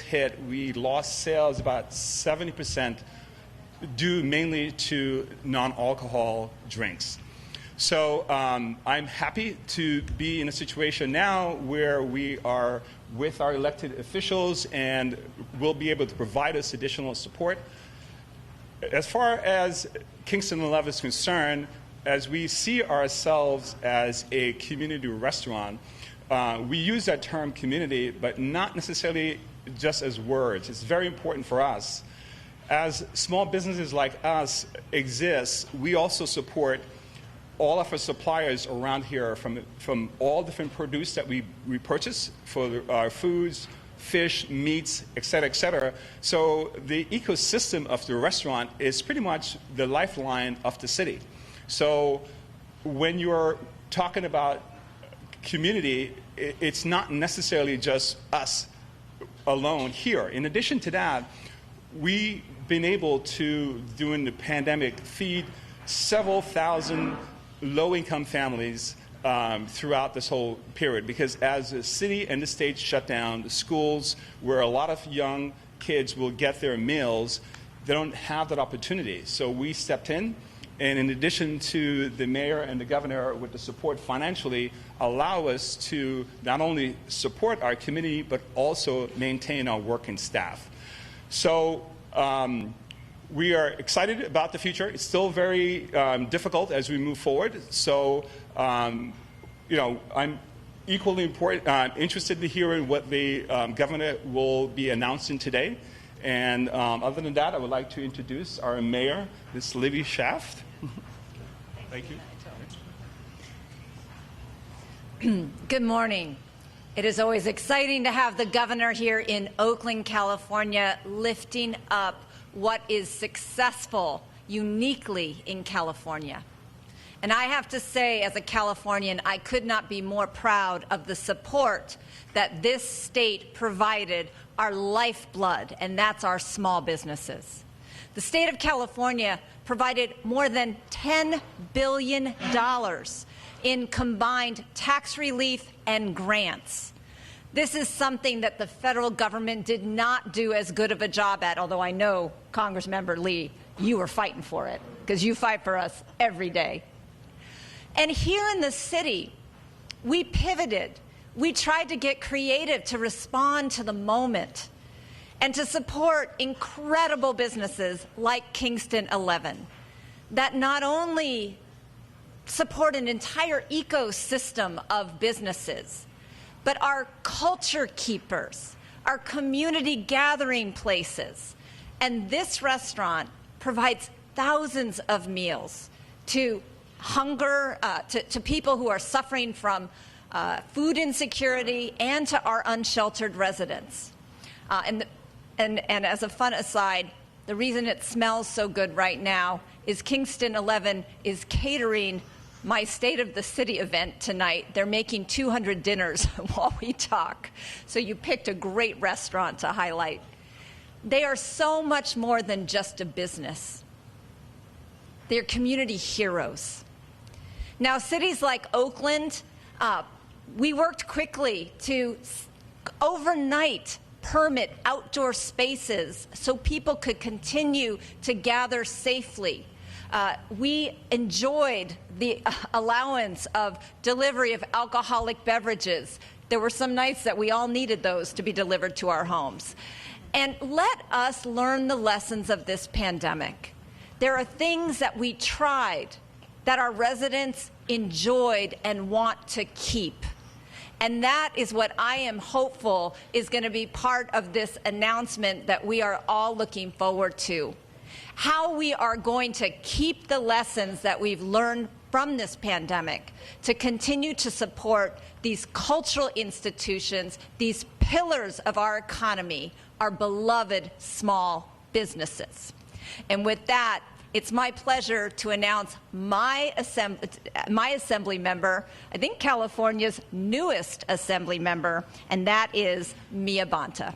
hit, we lost sales about 70%, due mainly to non-alcohol drinks. So I'm happy to be in a situation now where we are with our elected officials and will be able to provide us additional support. As far as Kingston 11 is concerned, as we see ourselves as a community restaurant, we use that term community, but not necessarily just as words. It's very important for us. As small businesses like us exist, we also support all of our suppliers around here from all different produce that we purchase for our foods, fish, meats, et cetera, so the ecosystem of the restaurant is pretty much the lifeline of the city. So when you're talking about community, it's not necessarily just us alone here. In addition to that, we've been able to, during the pandemic, feed several thousand low-income families throughout this whole period, because as the city and the state shut down, the schools where a lot of young kids will get their meals, they don't have that opportunity. So we stepped in, and in addition to the mayor and the governor with the support financially, allow us to not only support our community, but also maintain our working staff. So we are excited about the future. It's still very difficult as we move forward. So, you know, I'm equally interested to hear what the governor will be announcing today. And other than that, I would like to introduce our mayor, Ms. Libby Schaft. Thank you. Good morning. It is always exciting to have the governor here in Oakland, California, lifting up what is successful uniquely in California. And I have to say, as a Californian, I could not be more proud of the support that this state provided our lifeblood, and that's our small businesses. The state of California provided more than $10 billion in combined tax relief and grants. This is something that the federal government did not do as good of a job at, although I know, Congressmember Lee, you were fighting for it, because you fight for us every day. And here in the city, we pivoted. We tried to get creative to respond to the moment and to support incredible businesses like Kingston 11 that not only support an entire ecosystem of businesses, but are culture keepers, are community gathering places. And this restaurant provides thousands of meals to to people who are suffering from food insecurity and to our unsheltered residents. And as a fun aside, the reason it smells so good right now is Kingston 11 is catering my State of the City event tonight. They're making 200 dinners while we talk. So you picked a great restaurant to highlight. They are so much more than just a business. They're community heroes. Now, cities like Oakland, we worked quickly to overnight permit outdoor spaces so people could continue to gather safely. We enjoyed the allowance of delivery of alcoholic beverages. There were some nights that we all needed those to be delivered to our homes. And let us learn the lessons of this pandemic. There are things that we tried that our residents enjoyed and want to keep. And that is what I am hopeful is going to be part of this announcement that we are all looking forward to. How we are going to keep the lessons that we've learned from this pandemic to continue to support these cultural institutions, these pillars of our economy, our beloved small businesses. And with that, it's my pleasure to announce my assembly member, I think California's newest assembly member, and that is Mia Bonta.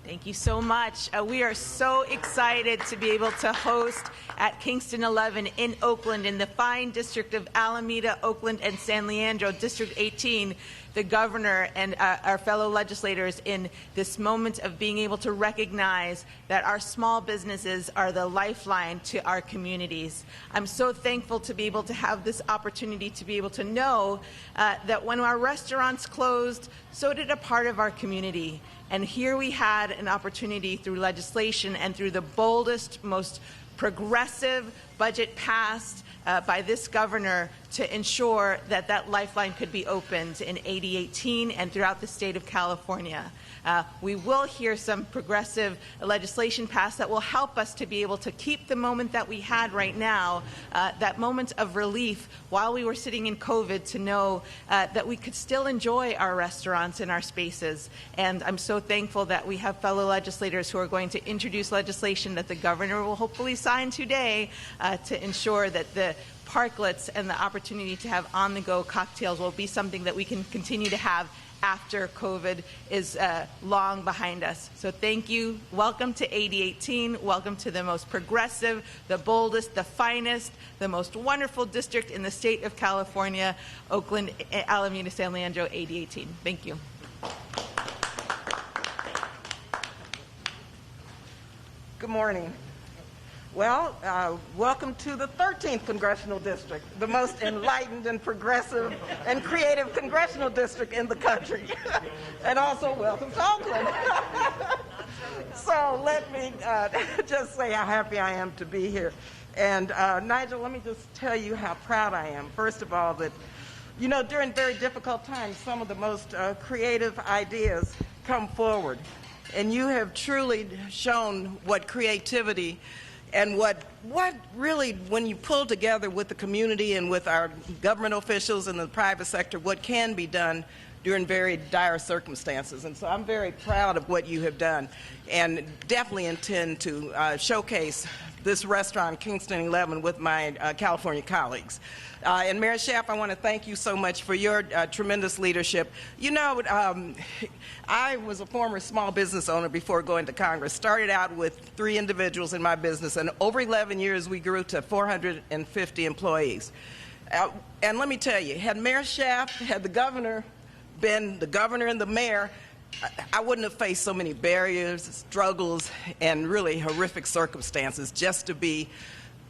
Thank you so much. We are so excited to be able to host at Kingston 11 in Oakland in the fine district of Alameda, Oakland, and San Leandro, District 18, the governor and our fellow legislators in this moment of being able to recognize that our small businesses are the lifeline to our communities. I'm so thankful to be able to have this opportunity to be able to know that when our restaurants closed, so did a part of our community. And here we had an opportunity through legislation and through the boldest, most progressive budget passed by this governor to ensure that that lifeline could be opened in AB 18 and throughout the state of California. We will hear some progressive legislation passed that will help us to be able to keep the moment that we had right now, that moment of relief while we were sitting in COVID, to know that we could still enjoy our restaurants and our spaces. And I'm so thankful that we have fellow legislators who are going to introduce legislation that the governor will hopefully sign today to ensure that the parklets and the opportunity to have on-the-go cocktails will be something that we can continue to have after COVID is long behind us. So thank you. Welcome to AB 18. Welcome to the most progressive, the boldest, the finest, the most wonderful district in the state of California, Oakland, Alameda, San Leandro, AB 18. Thank you. Good morning. Well, welcome to the 13th Congressional District, the most enlightened and progressive and creative congressional district in the country. And also welcome to Oakland. So let me just say how happy I am to be here. And Nigel, let me just tell you how proud I am. First of all, that, you know, during very difficult times, some of the most creative ideas come forward. And you have truly shown what creativity and what really, when you pull together with the community and with our government officials and the private sector, what can be done during very dire circumstances. And so I'm very proud of what you have done, and definitely intend to showcase this restaurant, Kingston 11, with my California colleagues. And Mayor Schaaf, I want to thank you so much for your tremendous leadership. You know, I was a former small business owner before going to Congress. Started out with 3 individuals in my business, and over 11 years we grew to 450 employees. And let me tell you, had Mayor Schaaf, had the governor been the governor and the mayor, I wouldn't have faced so many barriers, struggles, and really horrific circumstances just to be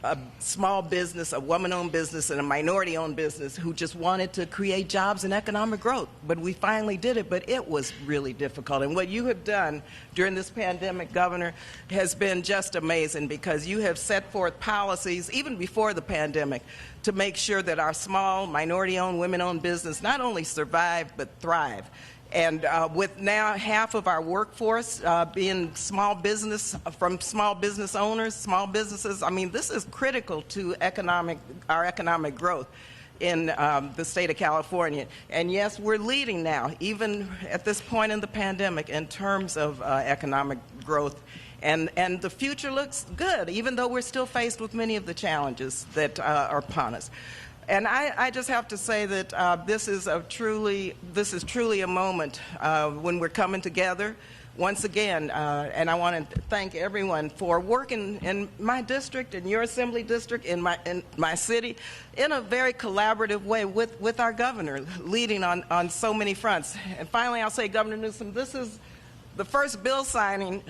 a small business, a woman-owned business, and a minority-owned business who just wanted to create jobs and economic growth. But we finally did it, but it was really difficult. And what you have done during this pandemic, Governor, has been just amazing, because you have set forth policies, even before the pandemic, to make sure that our small, minority-owned, women-owned business not only survive, but thrive. And with now half of our workforce being small business, from small business owners, small businesses, I mean, this is critical to our economic growth in the state of California. And yes, we're leading now, even at this point in the pandemic, in terms of economic growth. And the future looks good, even though we're still faced with many of the challenges that are upon us. And I just have to say that this is truly a moment when we're coming together once again. And I want to thank everyone for working in my district, in your assembly district, in my city, in a very collaborative way with our governor, leading on so many fronts. And finally, I'll say, Governor Newsom, this is the first bill signing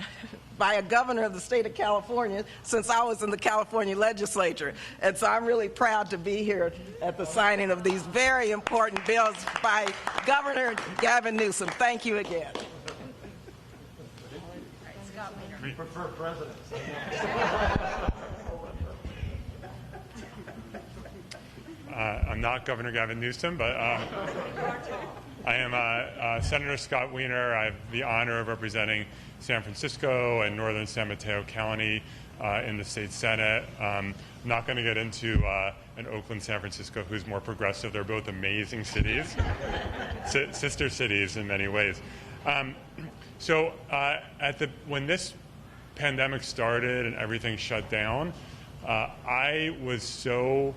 by a governor of the state of California since I was in the California legislature. And so I'm really proud to be here at the signing of these very important bills by Governor Gavin Newsom. Thank you again. We prefer presidents. I'm not Governor Gavin Newsom, but I am Senator Scott Wiener. I have the honor of representing San Francisco and northern San Mateo County in the state Senate. I'm not going to get into an Oakland, San Francisco, who's more progressive. They're both amazing cities, sister cities in many ways. So when this pandemic started and everything shut down, I was so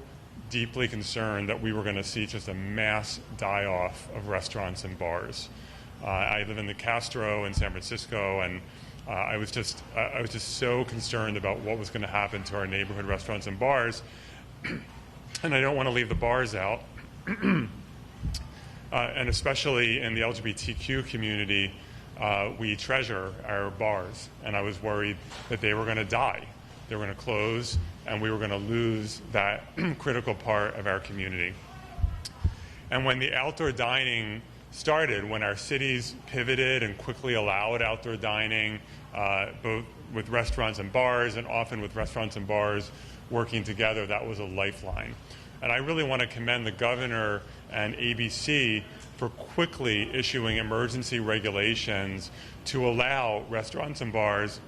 deeply concerned that we were going to see just a mass die-off of restaurants and bars. I live in the Castro in San Francisco, and I was just so concerned about what was going to happen to our neighborhood restaurants and bars. And I don't want to leave the bars out. and especially in the LGBTQ community, we treasure our bars, and I was worried that they were going to die. They were going to close, and we were going to lose that critical part of our community. And when the outdoor dining started, when our cities pivoted and quickly allowed outdoor dining, both with restaurants and bars, and often with restaurants and bars working together, that was a lifeline. And I really want to commend the governor and ABC for quickly issuing emergency regulations to allow restaurants and bars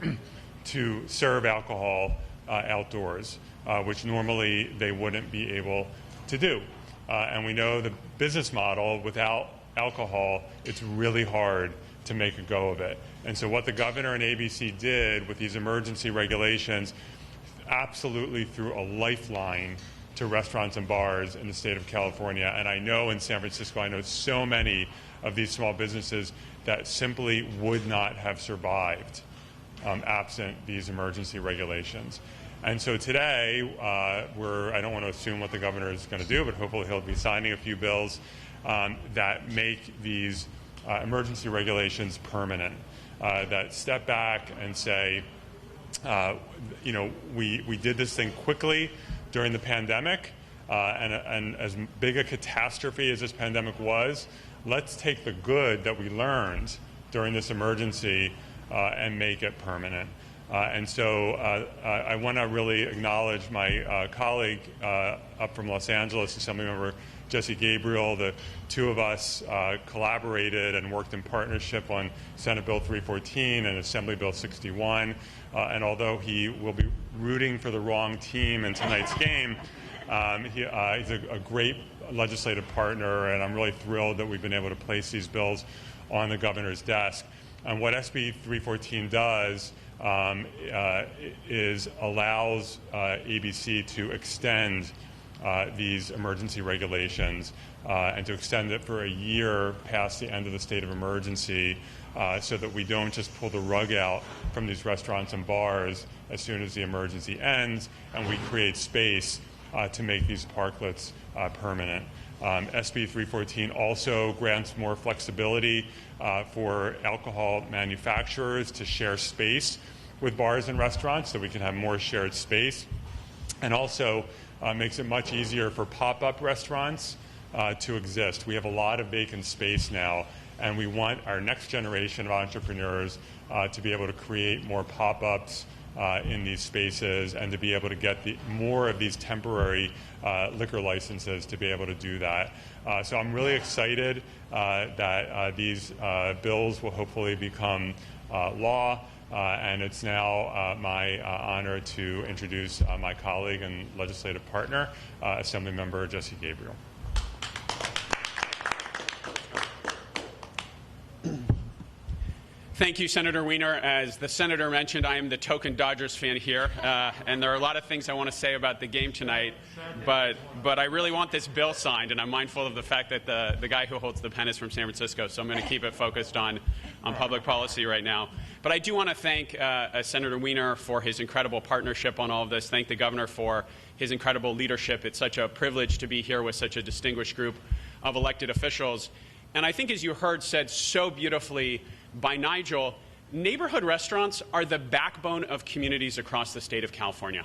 to serve alcohol outdoors, which normally they wouldn't be able to do. And we know the business model without alcohol, it's really hard to make a go of it. And so what the governor and ABC did with these emergency regulations absolutely threw a lifeline to restaurants and bars in the state of California. And I know in San Francisco, I know so many of these small businesses that simply would not have survived absent these emergency regulations. And so today, I don't want to assume what the governor is going to do, but hopefully he'll be signing a few bills that make these emergency regulations permanent, that step back and say, we did this thing quickly during the pandemic, and as big a catastrophe as this pandemic was, let's take the good that we learned during this emergency and make it permanent. And so I want to really acknowledge my colleague up from Los Angeles, Assemblymember Jesse Gabriel. The two of us collaborated and worked in partnership on Senate Bill 314 and Assembly Bill 61. And although he will be rooting for the wrong team in tonight's game, he's a great legislative partner, and I'm really thrilled that we've been able to place these bills on the governor's desk. And what SB 314 does is allows ABC to extend these emergency regulations and to extend it for a year past the end of the state of emergency, so that we don't just pull the rug out from these restaurants and bars as soon as the emergency ends, and we create space to make these parklets permanent. SB 314 also grants more flexibility for alcohol manufacturers to share space with bars and restaurants, so we can have more shared space, and also makes it much easier for pop-up restaurants to exist. We have a lot of vacant space now, and we want our next generation of entrepreneurs to be able to create more pop-ups in these spaces, and to be able to get more of these temporary liquor licenses to be able to do that. So I'm really excited that these bills will hopefully become law. And it's now my honor to introduce my colleague and legislative partner, Assemblymember Jesse Gabriel. Thank you, Senator Wiener. As the senator mentioned, I am the token Dodgers fan here, and there are a lot of things I want to say about the game tonight, but I really want this bill signed, and I'm mindful of the fact that the guy who holds the pen is from San Francisco, so I'm going to keep it focused on public policy right now. But I do want to thank Senator Wiener for his incredible partnership on all of this, thank the governor for his incredible leadership. It's such a privilege to be here with such a distinguished group of elected officials. And I think, as you heard said so beautifully by Nigel, neighborhood restaurants are the backbone of communities across the state of California.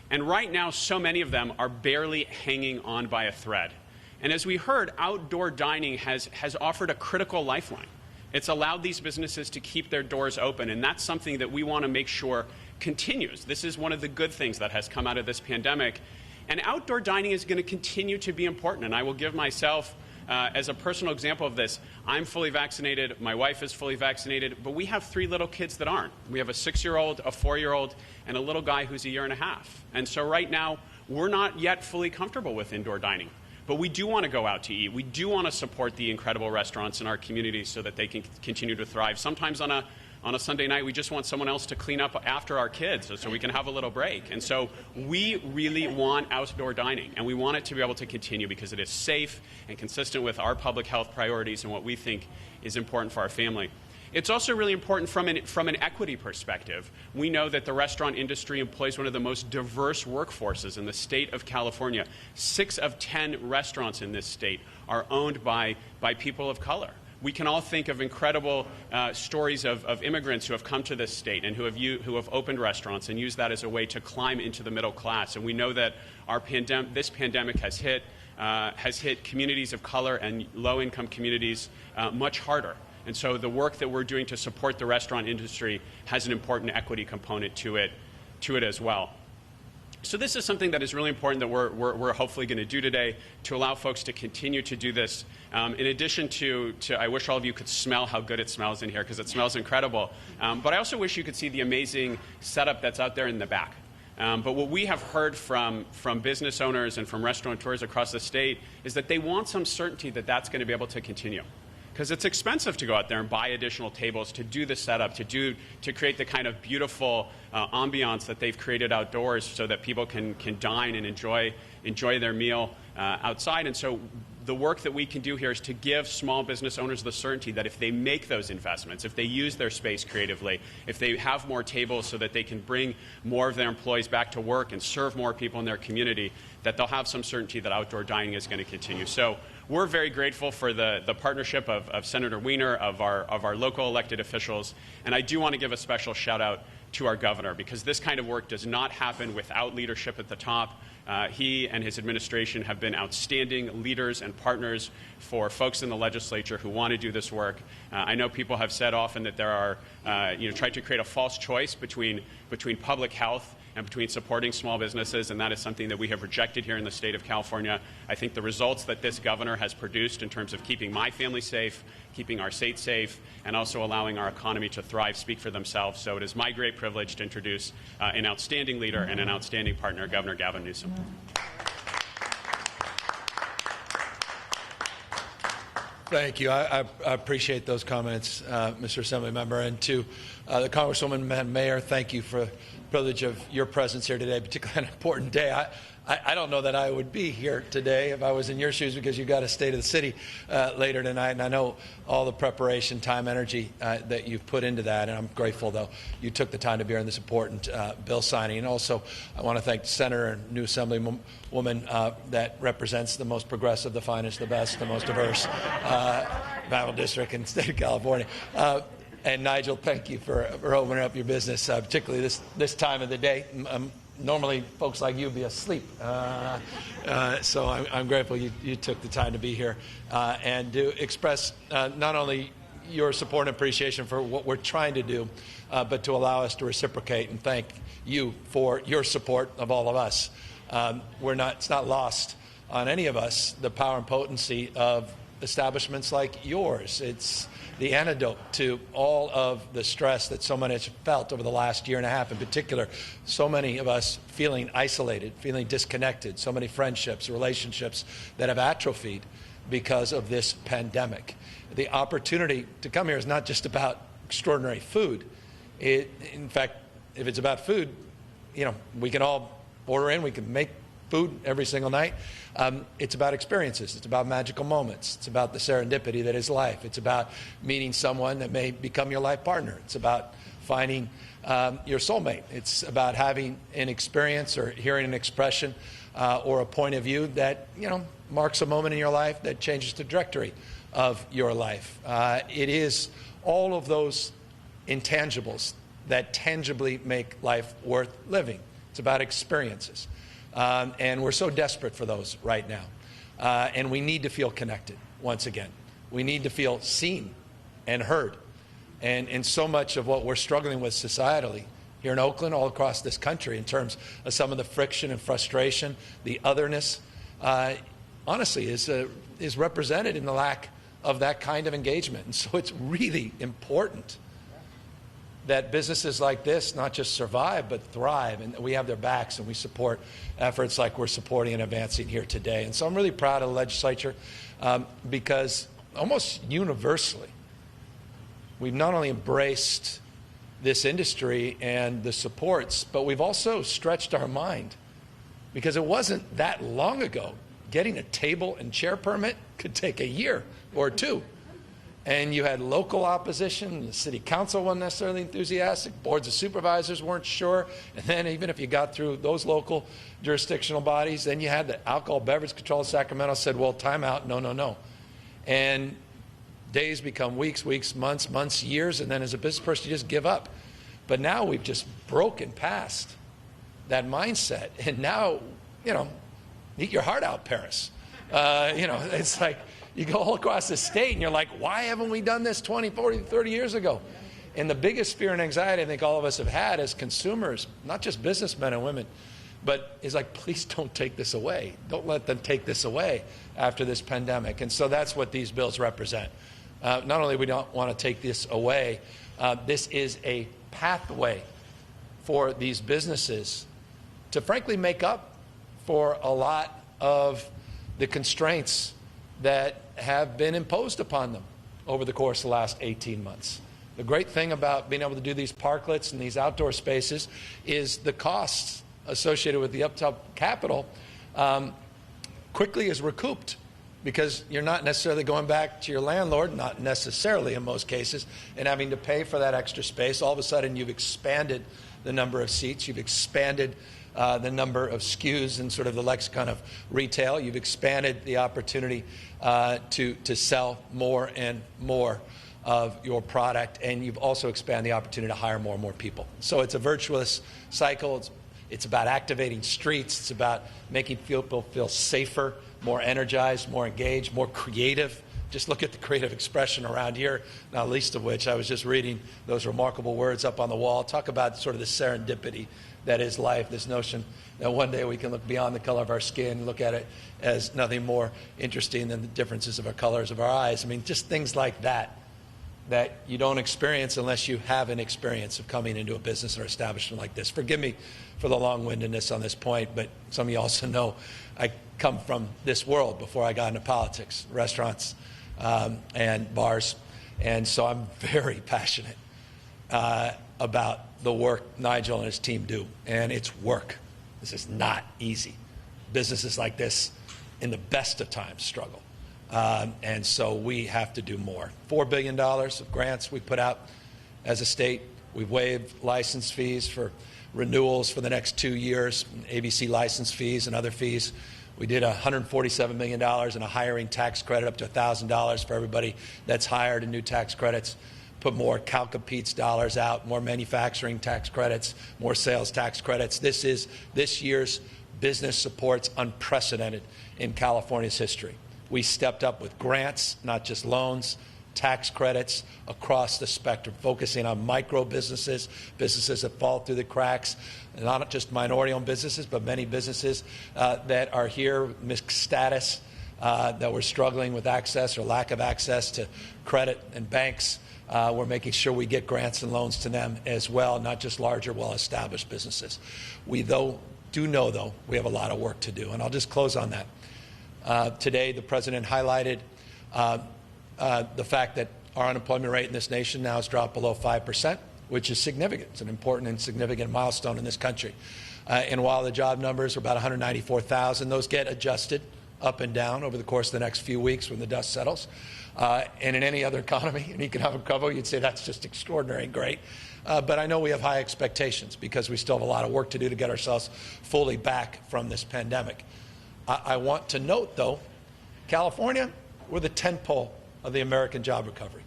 And right now, so many of them are barely hanging on by a thread. And as we heard, outdoor dining has offered a critical lifeline. It's allowed these businesses to keep their doors open, and that's something that we want to make sure continues. This is one of the good things that has come out of this pandemic. And outdoor dining is going to continue to be important, and I will give myself as a personal example of this. I'm fully vaccinated, my wife is fully vaccinated, but we have 3 little kids that aren't. We have a 6-year-old, a 4-year-old, and a little guy who's a 1.5 years. And so right now, we're not yet fully comfortable with indoor dining. But we do want to go out to eat. We do want to support the incredible restaurants in our communities so that they can continue to thrive. Sometimes on a Sunday night, we just want someone else to clean up after our kids so we can have a little break. And so we really want outdoor dining, and we want it to be able to continue because it is safe and consistent with our public health priorities and what we think is important for our family. It's also really important from an equity perspective. We know that the restaurant industry employs one of the most diverse workforces in the state of California. 6 of 10 restaurants in this state are owned by people of color. We can all think of incredible stories of immigrants who have come to this state and who have opened restaurants and used that as a way to climb into the middle class. And we know that this pandemic has hit communities of color and low-income communities much harder. And so the work that we're doing to support the restaurant industry has an important equity component to it as well. So this is something that is really important that we're hopefully going to do today to allow folks to continue to do this. In addition to I wish all of you could smell how good it smells in here, because it smells incredible. But I also wish you could see the amazing setup that's out there in the back. But what we have heard from business owners and from restaurateurs across the state is that they want some certainty that that's going to be able to continue. Because it's expensive to go out there and buy additional tables, to do the setup, to create the kind of beautiful ambiance that they've created outdoors so that people can dine and enjoy their meal outside. And so the work that we can do here is to give small business owners the certainty that if they make those investments, if they use their space creatively, if they have more tables so that they can bring more of their employees back to work and serve more people in their community, that they'll have some certainty that outdoor dining is going to continue. So we're very grateful for the partnership of Senator Wiener, of our local elected officials, and I do want to give a special shout out to our governor, because this kind of work does not happen without leadership at the top. He and his administration have been outstanding leaders and partners for folks in the legislature who want to do this work. I know people have said often that there are, tried to create a false choice between public health and between supporting small businesses, and that is something that we have rejected here in the state of California. I think the results that this governor has produced in terms of keeping my family safe, keeping our state safe, and also allowing our economy to thrive speak for themselves. So it is my great privilege to introduce an outstanding leader and an outstanding partner, Governor Gavin Newsom. Thank you. I appreciate those comments, Mr. Assemblymember. And to the Congresswoman, Madam Mayor, thank you for the privilege of your presence here today, particularly on an important day. I don't know that I would be here today if I was in your shoes, because you've got a State of the City later tonight, and I know all the preparation, time, energy that you've put into that, and I'm grateful, though, you took the time to be here on this important bill signing. And also, I want to thank the Senator and new Assemblywoman that represents the most progressive, the finest, the best, the most diverse Bible district in the state of California. And Nigel, thank you for opening up your business, particularly this time of the day. Normally, folks like you would be asleep. So I'm grateful you took the time to be here and to express not only your support and appreciation for what we're trying to do, but to allow us to reciprocate and thank you for your support of all of us. It's not lost on any of us the power and potency of establishments like yours. It's the antidote to all of the stress that so many have felt over the last year and a half. In particular, so many of us feeling isolated, feeling disconnected, so many friendships, relationships that have atrophied because of this pandemic. The opportunity to come here is not just about extraordinary food. In fact, if it's about food, we can all order in, we can make food every single night. It's about experiences. It's about magical moments. It's about the serendipity that is life. It's about meeting someone that may become your life partner. It's about finding your soulmate. It's about having an experience or hearing an expression or a point of view that, marks a moment in your life that changes the trajectory of your life. It is all of those intangibles that tangibly make life worth living. It's about experiences. And we're so desperate for those right now. And we need to feel connected once again. We need to feel seen and heard. And so much of what we're struggling with societally here in Oakland, all across this country, in terms of some of the friction and frustration, the otherness, honestly, is represented in the lack of that kind of engagement. And so it's really important that businesses like this not just survive, but thrive, and we have their backs, and we support efforts like we're supporting and advancing here today. And so I'm really proud of the legislature because almost universally, we've not only embraced this industry and the supports, but we've also stretched our mind, because it wasn't that long ago getting a table and chair permit could take a year or two. And you had local opposition. The city council wasn't necessarily enthusiastic. Boards of supervisors weren't sure. And then even if you got through those local jurisdictional bodies, then you had the Alcohol Beverage Control of Sacramento said, well, time out, no, no, no. And days become weeks, months, years, and then as a business person, you just give up. But now we've just broken past that mindset. And now, eat your heart out, Paris. It's like, you go all across the state and you're like, why haven't we done this 20, 40, 30 years ago? And the biggest fear and anxiety I think all of us have had as consumers, not just businessmen and women, but is like, please don't take this away. Don't let them take this away after this pandemic. And so that's what these bills represent. Not only we don't want to take this away, this is a pathway for these businesses to frankly make up for a lot of the constraints that have been imposed upon them over the course of the last 18 months. The great thing about being able to do these parklets and these outdoor spaces is the costs associated with the up-top capital quickly is recouped, because you're not necessarily going back to your landlord, not necessarily in most cases, and having to pay for that extra space. All of a sudden you've expanded the number of seats, you've expanded the number of SKUs in sort of the lexicon of retail. You've expanded the opportunity to sell more and more of your product, and you've also expanded the opportunity to hire more and more people. So it's a virtuous cycle. It's about activating streets. It's about making people feel safer, more energized, more engaged, more creative. Just look at the creative expression around here, not least of which I was just reading those remarkable words up on the wall. Talk about sort of the serendipity that is life, this notion that one day we can look beyond the color of our skin and look at it as nothing more interesting than the differences of our colors of our eyes. I mean, just things like that you don't experience unless you have an experience of coming into a business or establishment like this. Forgive me for the long-windedness on this point, but some of you also know I come from this world before I got into politics, restaurants and bars, and so I'm very passionate about the work Nigel and his team do, and it's work. This is not easy. Businesses like this, in the best of times, struggle. And so we have to do more. $4 billion of grants we put out as a state. We've waived license fees for renewals for the next 2 years, ABC license fees and other fees. We did $147 million in a hiring tax credit, up to $1,000 for everybody that's hired in new tax credits. Put more CalCompetes dollars out, more manufacturing tax credits, more sales tax credits. This year's business support's unprecedented in California's history. We stepped up with grants, not just loans, tax credits across the spectrum, focusing on micro businesses, businesses that fall through the cracks, not just minority-owned businesses, but many businesses that are here, mixed status, that we're struggling with access or lack of access to credit and banks. We're making sure we get grants and loans to them as well, not just larger, well-established businesses. We do know, we have a lot of work to do, and I'll just close on that. Today, the President highlighted the fact that our unemployment rate in this nation now has dropped below 5%, which is significant. It's an important and significant milestone in this country. And while the job numbers are about 194,000, those get adjusted up and down over the course of the next few weeks when the dust settles. And in any other economy, an economic recovery, you'd say that's just extraordinary and great. But I know we have high expectations because we still have a lot of work to do to get ourselves fully back from this pandemic. I want to note, though, California, we're the tentpole of the American job recovery.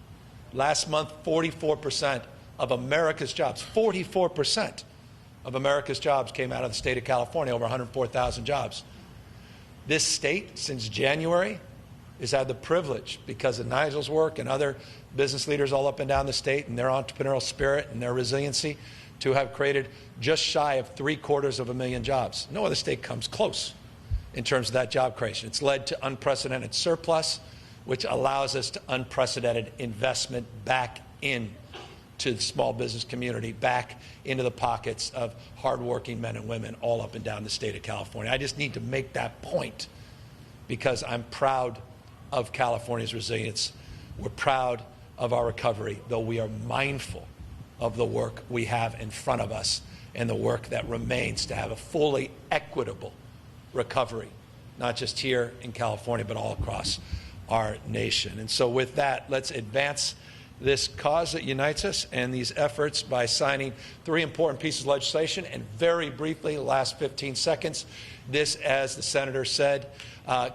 Last month, 44% of America's jobs, 44% of America's jobs came out of the state of California, over 104,000 jobs. This state, since January, has had the privilege, because of Nigel's work and other business leaders all up and down the state and their entrepreneurial spirit and their resiliency, to have created just shy of 750,000 jobs. No other state comes close in terms of that job creation. It's led to unprecedented surplus, which allows us to unprecedented investment back in to the small business community, back into the pockets of hardworking men and women all up and down the state of California. I just need to make that point because I'm proud of California's resilience. We're proud of our recovery, though we are mindful of the work we have in front of us and the work that remains to have a fully equitable recovery, not just here in California, but all across our nation. And so with that, let's advance this cause that unites us and these efforts by signing 3 important pieces of legislation. And very briefly, last 15 seconds, this, as the senator said,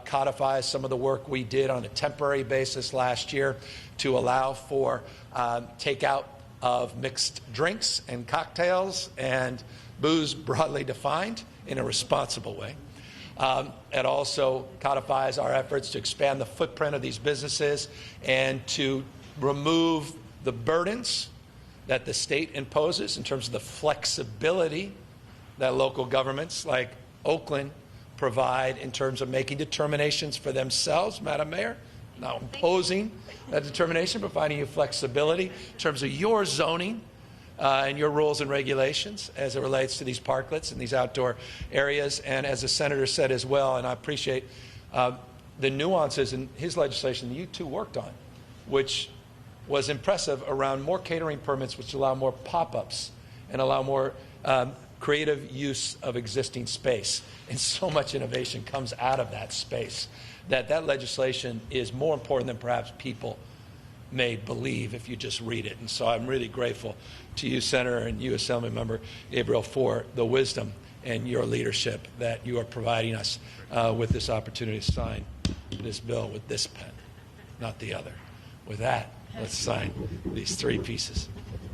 codifies some of the work we did on a temporary basis last year to allow for takeout of mixed drinks and cocktails and booze broadly defined in a responsible way. It also codifies our efforts to expand the footprint of these businesses and to remove the burdens that the state imposes in terms of the flexibility that local governments like Oakland provide in terms of making determinations for themselves, Madam Mayor, not imposing that determination, providing you flexibility in terms of your zoning and your rules and regulations as it relates to these parklets and these outdoor areas. And as the senator said as well, and I appreciate the nuances in his legislation that you two worked on, which was impressive around more catering permits, which allow more pop-ups and allow more creative use of existing space. And so much innovation comes out of that space that legislation is more important than perhaps people may believe if you just read it. And so I'm really grateful to you, Senator, and you, Assemblymember Gabriel, for the wisdom and your leadership that you are providing us with this opportunity to sign this bill with this pen, not the other. With that, let's sign these 3 pieces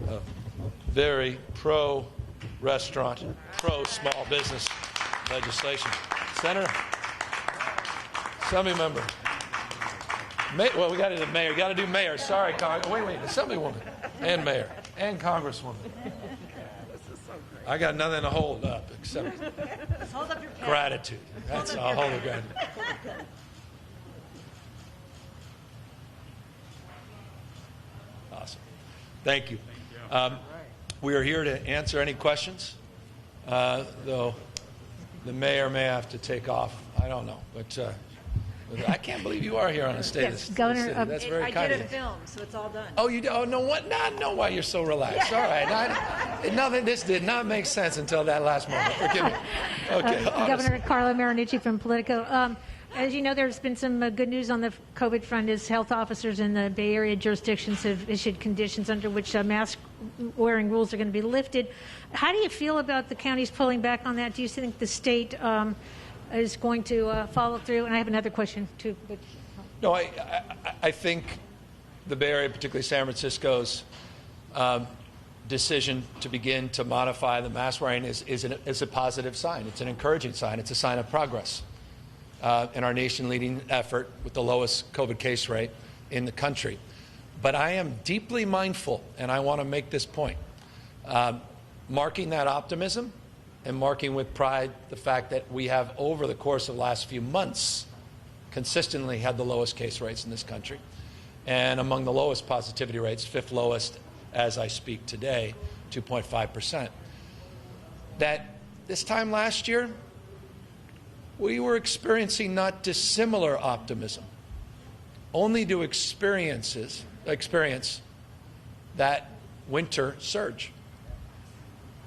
of very pro-restaurant, pro-small business legislation. Senator, Assemblymember. Well, we got to do mayor. Got to do mayor. Sorry, wait, Assemblywoman and mayor and Congresswoman. I got nothing to hold up except gratitude. That's all. Hold the gratitude. Awesome. Thank you. We are here to answer any questions, though the mayor may have to take off. I don't know, but I can't believe you are here on the state of the Governor, city. That's very kind I of did you. a film, so it's all done. Oh, you do? Oh, no, what? Now I know why you're so relaxed. All right. Nothing. This did not make sense until that last moment. Forgive me. Okay. Governor Carla Marinucci from Politico. As you know, there's been some good news on the COVID front as health officers in the Bay Area jurisdictions have issued conditions under which mask wearing rules are going to be lifted. How do you feel about the counties pulling back on that? Do you think the state is going to follow through? And I have another question, too. But, No, I think the Bay Area, particularly San Francisco's decision to begin to modify the mask wearing is a positive sign. It's an encouraging sign. It's a sign of progress in our nation-leading effort with the lowest COVID case rate in the country. But I am deeply mindful, and I want to make this point, marking that optimism and marking with pride the fact that we have, over the course of the last few months, consistently had the lowest case rates in this country, and among the lowest positivity rates, 5th lowest as I speak today, 2.5%. That this time last year, we were experiencing not dissimilar optimism, only to experience that winter surge.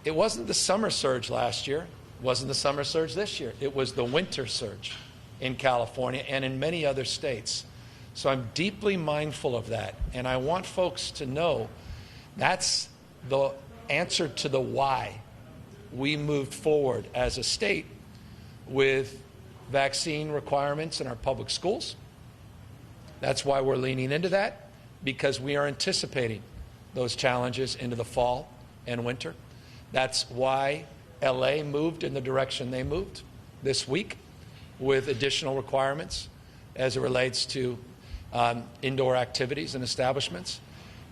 It wasn't the summer surge last year, it wasn't the summer surge this year, it was the winter surge in California and in many other states. So I'm deeply mindful of that, and I want folks to know that's the answer to the why we moved forward as a state with vaccine requirements in our public schools. That's why we're leaning into that, because we are anticipating those challenges into the fall and winter. That's why LA moved in the direction they moved this week with additional requirements as it relates to indoor activities and establishments.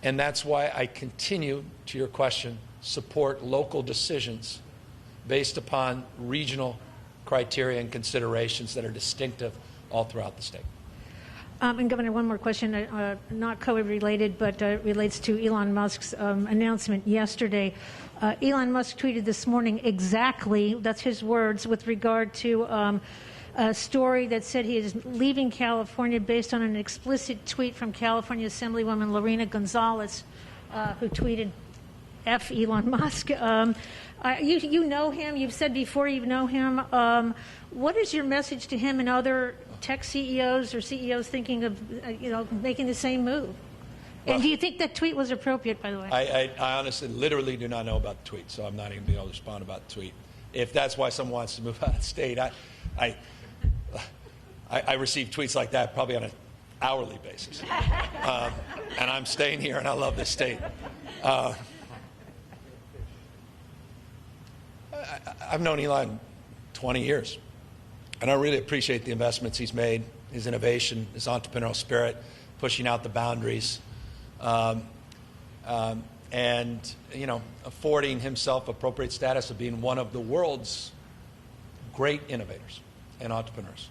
And that's why I continue, to your question, support local decisions based upon regional criteria and considerations that are distinctive all throughout the state. And Governor, one more question, not COVID related, but relates to Elon Musk's announcement yesterday. Elon Musk tweeted this morning exactly, that's his words, with regard to a story that said he is leaving California based on an explicit tweet from California Assemblywoman Lorena Gonzalez, who tweeted, F Elon Musk. You know him. You've said before you know him. What is your message to him and other tech CEOs or CEOs thinking of, making the same move? And do you think that tweet was appropriate, by the way? I honestly, literally do not know about the tweet, so I'm not even being able to respond about the tweet. If that's why someone wants to move out of state, I receive tweets like that probably on an hourly basis. And I'm staying here, and I love this state. I've known Elon 20 years, and I really appreciate the investments he's made, his innovation, his entrepreneurial spirit, pushing out the boundaries, and affording himself appropriate status of being one of the world's great innovators and entrepreneurs.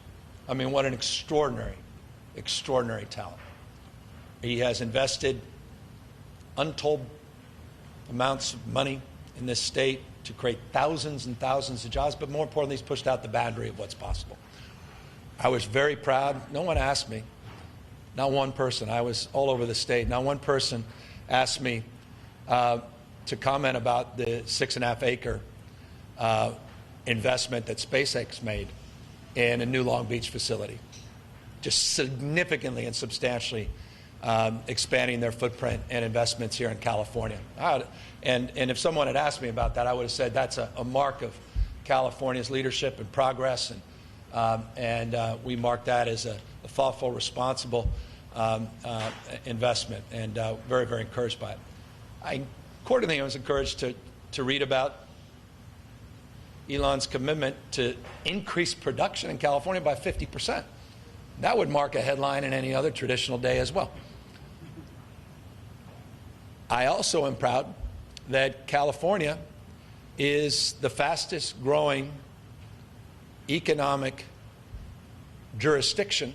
I mean, what an extraordinary, extraordinary talent. He has invested untold amounts of money in this state to create thousands and thousands of jobs, but more importantly, he's pushed out the boundary of what's possible. I was very proud. No one asked me. Not one person. I was all over the state. Not one person asked me to comment about the 6.5-acre investment that SpaceX made in a new Long Beach facility, just significantly and substantially expanding their footprint and investments here in California. And if someone had asked me about that, I would have said that's a mark of California's leadership and progress, and we mark that as a thoughtful, responsible investment, and very, very encouraged by it. Accordingly, I was encouraged to read about Elon's commitment to increase production in California by 50%. That would mark a headline in any other traditional day as well. I also am proud that California is the fastest growing economic jurisdiction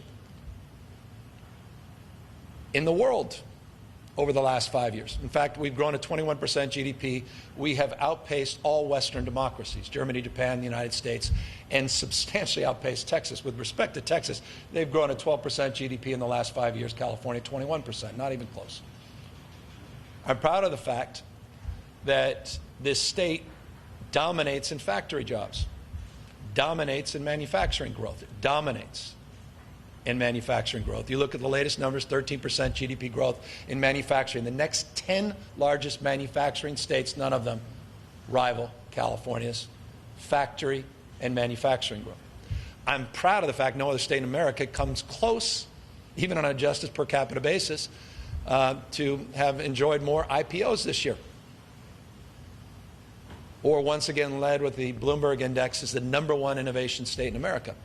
in the world over the last 5 years. In fact, we've grown at 21% GDP. We have outpaced all Western democracies, Germany, Japan, the United States, and substantially outpaced Texas. With respect to Texas, they've grown at 12% GDP in the last 5 years, California 21%, not even close. I'm proud of the fact that this state dominates in factory jobs, dominates in manufacturing growth. It dominates in manufacturing growth. You look at the latest numbers, 13% GDP growth in manufacturing. The next 10 largest manufacturing states, none of them rival California's factory and manufacturing growth. I'm proud of the fact no other state in America comes close, even on an adjusted per capita basis, to have enjoyed more IPOs this year. Or once again led with the Bloomberg Index as the #1 innovation state in America.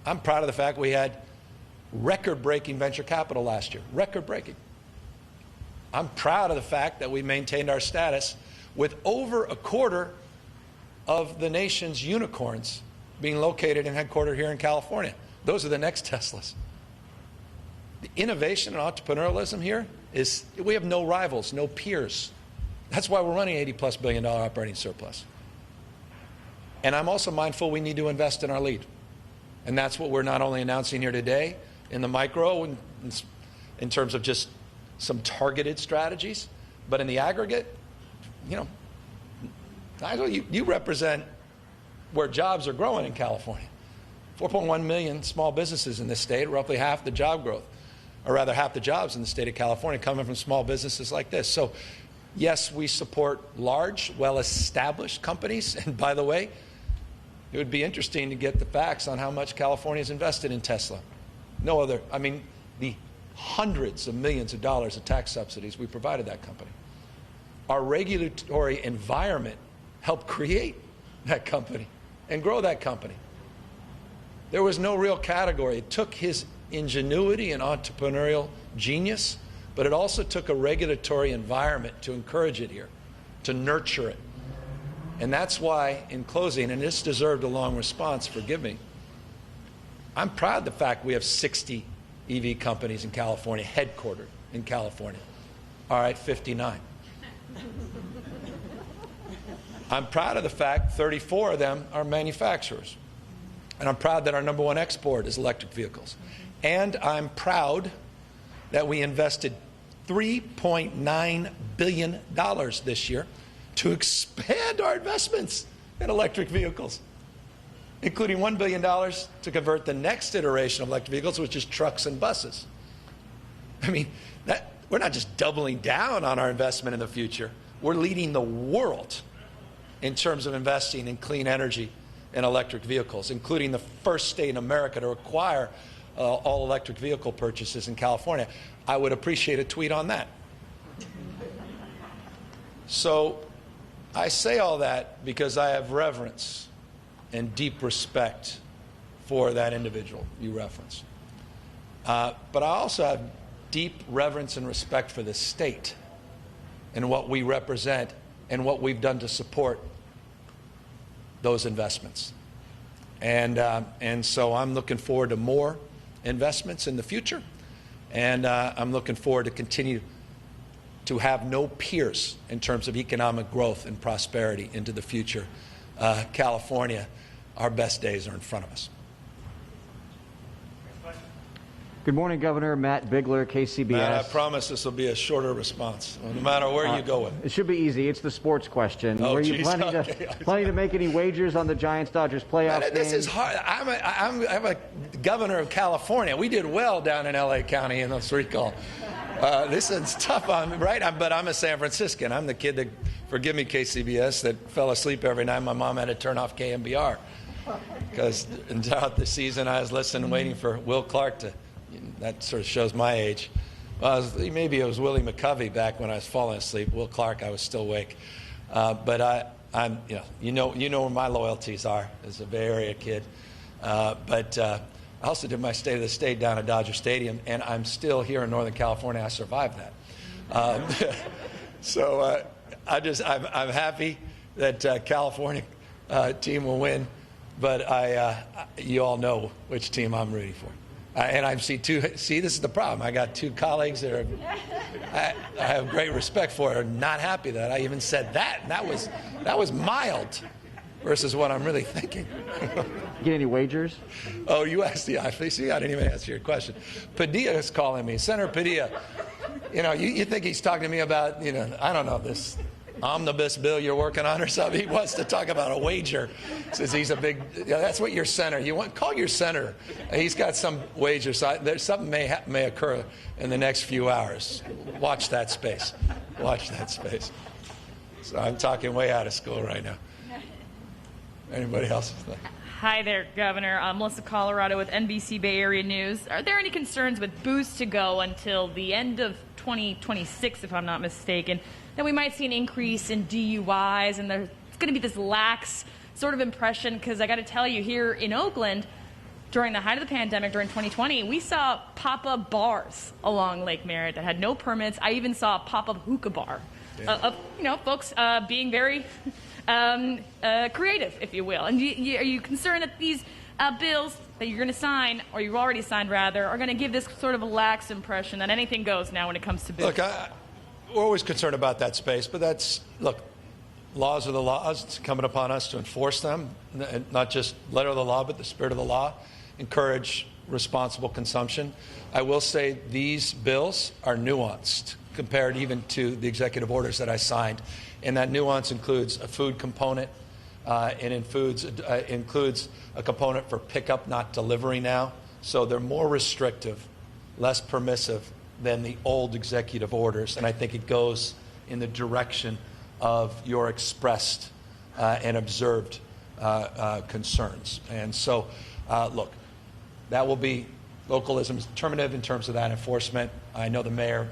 I'm proud of the fact we had record-breaking venture capital last year, record-breaking. I'm proud of the fact that we maintained our status with over a quarter of the nation's unicorns being located and headquartered here in California. Those are the next Teslas. The innovation and entrepreneurialism here is, we have no rivals, no peers. That's why we're running $80+ billion operating surplus. And I'm also mindful we need to invest in our lead. And that's what we're not only announcing here today in the micro in terms of just some targeted strategies, but in the aggregate, Nigel, you represent where jobs are growing in California. 4.1 million small businesses in this state, roughly half the job growth, or rather half the jobs in the state of California coming from small businesses like this. So yes, we support large, well-established companies. And by the way, it would be interesting to get the facts on how much California has invested in Tesla. No other, the hundreds of millions of dollars of tax subsidies we provided that company. Our regulatory environment helped create that company and grow that company. There was no real category. It took his ingenuity and entrepreneurial genius, but it also took a regulatory environment to encourage it here, to nurture it. And that's why, in closing, and this deserved a long response, forgive me, I'm proud of the fact we have 60 EV companies in California, headquartered in California. All right, 59. I'm proud of the fact 34 of them are manufacturers. And I'm proud that our #1 export is electric vehicles. And I'm proud that we invested $3.9 billion this year to expand our investments in electric vehicles. including $1 billion to convert the next iteration of electric vehicles, which is trucks and buses. I mean, we're not just doubling down on our investment in the future. We're leading the world in terms of investing in clean energy and electric vehicles, including the first state in America to require all electric vehicle purchases in California. I would appreciate a tweet on that. So I say all that because I have reverence and deep respect for that individual you referenced. But I also have deep reverence and respect for this state and what we represent and what we've done to support those investments. And so I'm looking forward to more investments in the future, and I'm looking forward to continue to have no peers in terms of economic growth and prosperity into the future. California, our best days are in front of us. Good morning, Governor. Matt Bigler, KCBS. Matt, I promise this will be a shorter response, no matter where you go with it. It should be easy. It's the sports question. Oh, Were you geez, planning to make any wagers on the Giants-Dodgers playoff game? This is hard. I'm a governor of California. We did well down in L.A. County in this recall. This is tough on me, right? But I'm a San Franciscan. I'm the kid that, forgive me, KCBS, that fell asleep every night. My mom had to turn off KMBR because throughout the season I was listening and waiting for Will Clark to. That sort of shows my age. Well, maybe it was Willie McCovey back when I was falling asleep. Will Clark, I was still awake. But I'm, you know where my loyalties are as a Bay Area kid. But I also did my State of the State down at Dodger Stadium, and I'm still here in Northern California. I survived that. So I'm happy that California team will win. But you all know which team I'm rooting for. And I see this is the problem. I got two colleagues that I have great respect for are not happy that I even said that. And that was mild versus what I'm really thinking. Get any wagers? Oh, you asked the see, I didn't even answer your question. Padilla is calling me. Senator Padilla, you think he's talking to me about, I don't know, this omnibus bill you're working on or something. He wants to talk about a wager. Says he's a big. That's what your senator. Call your senator. He's got some wager. So there's something may occur in the next few hours. Watch that space. Watch that space. So I'm talking way out of school right now. Anybody else? Hi there, Governor. Melissa Colorado with NBC Bay Area News. Are there any concerns with booths to go until the end of 2026, if I'm not mistaken, that we might see an increase in DUIs and there's going to be this lax sort of impression? Because I got to tell you, here in Oakland, during the height of the pandemic, during 2020, we saw pop-up bars along Lake Merritt that had no permits. I even saw a pop-up hookah bar of folks being very creative, if you will. And are you concerned that these bills that you're going to sign, or you've already signed rather, are going to give this sort of a lax impression that anything goes now when it comes to bills? Look, we're always concerned about that space, but laws are the laws. It's incumbent upon us to enforce them, not just letter of the law, but the spirit of the law, encourage responsible consumption. I will say these bills are nuanced compared even to the executive orders that I signed, and that nuance includes a food component, and includes a component for pickup, not delivery now. So they're more restrictive, less permissive than the old executive orders, and I think it goes in the direction of your expressed and observed concerns. And so, look, that will be localism is determinative in terms of that enforcement. I know the mayor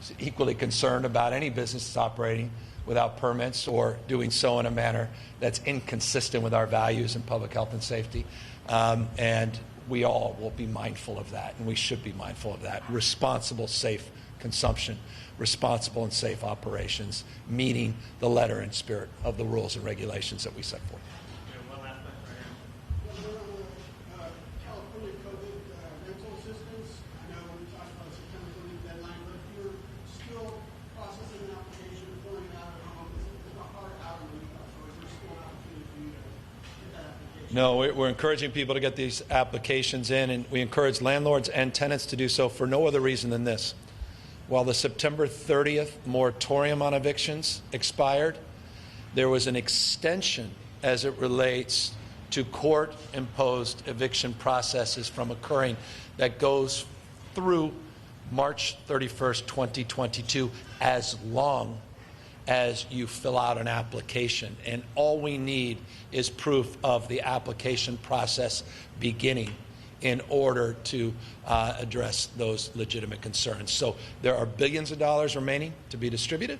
is equally concerned about any businesses operating without permits or doing so in a manner that's inconsistent with our values in public health and safety. And we all will be mindful of that, and we should be mindful of that. Responsible, safe consumption, responsible and safe operations, meeting the letter and spirit of the rules and regulations that we set forth. One last question right here. California COVID rental assistance. I know we talked about September 30th deadline, but if you're still processing an application, filling it out at home, it's a hard hour to leave us. So is there still an opportunity for you to get that application? No, we're encouraging people to get these applications in, and we encourage landlords and tenants to do so for no other reason than this. While the September 30th moratorium on evictions expired, there was an extension as it relates to court-imposed eviction processes from occurring that goes through March 31st, 2022, as long as you fill out an application. And all we need is proof of the application process beginning in order to address those legitimate concerns. So there are billions of dollars remaining to be distributed,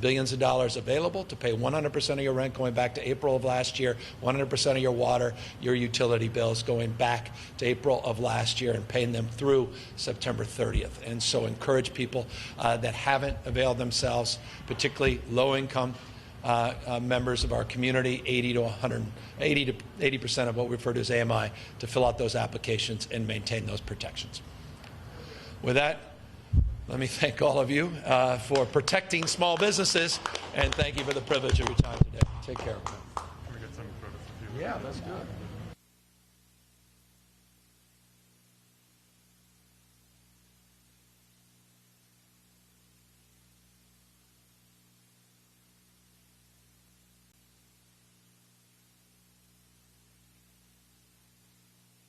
billions of dollars available to pay 100% of your rent going back to April of last year, 100% of your water, your utility bills going back to April of last year and paying them through September 30th. And so encourage people that haven't availed themselves, particularly low-income members of our community, 80 to 80% of what we refer to as AMI, to fill out those applications and maintain those protections. With that, let me thank all of you for protecting small businesses, and thank you for the privilege of your time today. Take care. Can we get some photos of you? Yeah, that's good.